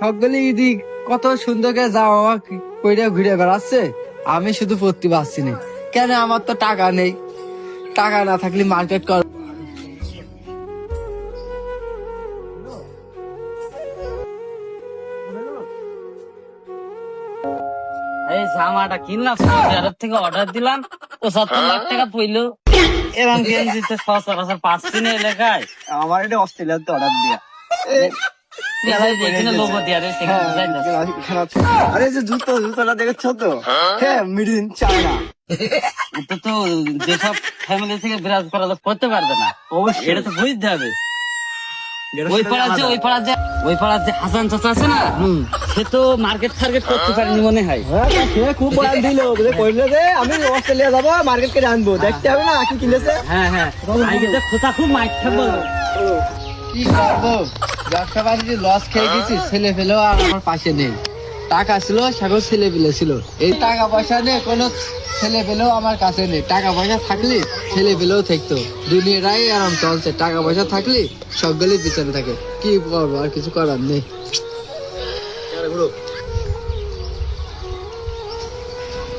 সকলে ইদি কত সুন্দর করে যাওয়া কইরা ঘুরে বেড়াচ্ছে, আমি শুধু পড়তে পারছি না কেন? আমার তো টাকা নেই, টাকা না থাকলে মার্কেট কর। এই জামাটা কিনলাম সৌদি থেকে অর্ডার দিলাম, ৭৫ লাখ টাকা পইলো। এবং গেঞ্জিতে সচরাচর পাচ্ছি না এলাকায়। আমার এটা অস্ট্রেলিয়ার তো অর্ডার দিয়া। এখানে লোগো দিয়া রে, সেখানে বুঝাই যাচ্ছে। আরে যে জুতোটা দেখেছো তো? হ্যাঁ, মেড ইন চায়না। এটা তো যেসব ফ্যামিলি থেকে বিরাজ করা লোক করতে পারবে না, অবশ্যই এটা তো বুঝতে হবে। ওই পাড়ার যে হাসান চাচা আছে না, সে তো মার্কেট টার্গেট করতে পারেনি মনে হয়। সে খুব বয়ান দিল, কইলো যে আমি অস্ট্রেলিয়া যাবো, মার্কেট করে আনবো, দেখতে হবে না কি কিনেছে। হ্যাঁ হ্যাঁ, আজকে তো খোঁচা খুব মাইর থাকবো। কি করবো, ব্যবসা বাণিজ্যে লস খেয়ে গেছি, ছেলে পেলেও আর আমার পাশে নেই। টাকা ছিল, সাগর ছেলে পেলে ছিল, এই টাকা পয়সা নেই, কোনো ছেলে পেলেও আমার কাছে নেই। টাকা পয়সা থাকলে ছেলে পেলেও থাকতো, দুনিয়াটাই আরাম চলছে। টাকা পয়সা থাকলে সবগুলি পিছনে থাকে, কি করবো, আর কিছু করার নেই।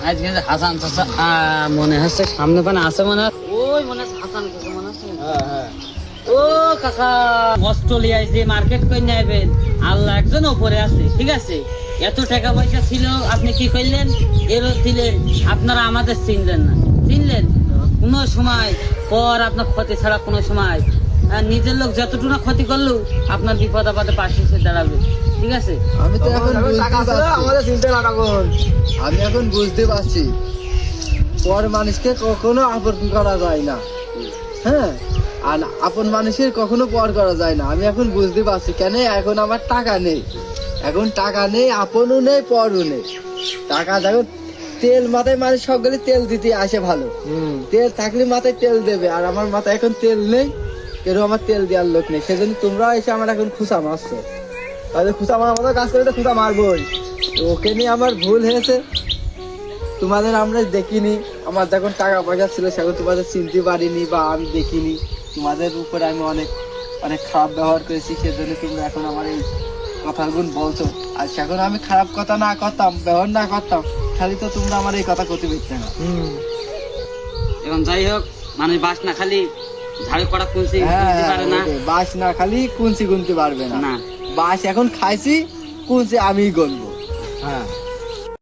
আজকে যে হাসান চাচা মনে হচ্ছে সামনে পানে আছে, মনে হয় ওই মনে হচ্ছে হাসান কাকা মনে হচ্ছে। ও কাকা, অস্ট্রেলিয়ায় যে মার্কেট করে নেবেন, আল্লাহ একজন ওপরে আছে, ঠিক আছে? এত টাকা পয়সা ছিল, আপনি কি করলেন? এবার দিলেন। আপনারা আমাদের চিনলেন না, চিনলেন কোন সময় পর আপনার ক্ষতি ছাড়া কোনো সময় নিজের লোক যতটুকু না ক্ষতি করলো, আপনার বিপদ আপদে পাশে এসে দাঁড়াবে, ঠিক আছে? আমি তো এখন বুঝতে পারছি, আমাদের চিন্তা না তখন। আমি এখন বুঝতে পারছি পর মানুষকে কখনো আপন করা যায় না। হ্যাঁ, আর আপন মানুষের কখনো পর করা যায় না। আমি এখন বুঝতে পারছি কেন। এখন আমার টাকা নেই, এখন টাকা নেই, আপনও নেই, পরও নেই। টাকা যখন তেল মাথায়, মানুষ সবগুলি তেল দিতে আসে ভালো, তেল থাকলে মাথায় তেল দেবে, আর আমার মাথায় এখন তেল নেই, কেন আমার তেল দেওয়ার লোক নেই। সেজন্য তোমরা এসে আমার এখন খুশা মারছো। তাহলে খুশা আমার মতো কাজ করে তো খুশা মারবোই। ওকে নিয়ে আমার ভুল হয়েছে, তোমাদের আমরা দেখিনি। আমার যখন টাকা পয়সা ছিল সেখন তোমাদের চিনতে পারিনি বা আমি দেখিনি। তোমাদের উপরে আমি অনেক অনেক খারাপ ব্যবহার করেছি, সেজন্য তোমরা এখন আমার এই কথাগুলো বলছো। আর সেখন আমি খারাপ কথা না করতাম, ব্যবহার না করতাম, খালি তো তোমরা আমার এই কথা করতে পারতে না। এবং যাই হোক, মানুষ বাস না খালি ঝাড়ু করা কুলসি পারে না। বাস না খালি কুঞ্চি গুনতে পারবে না। বাস এখন খাইছি, কুঞ্চি আমি গনবো। হ্যাঁ।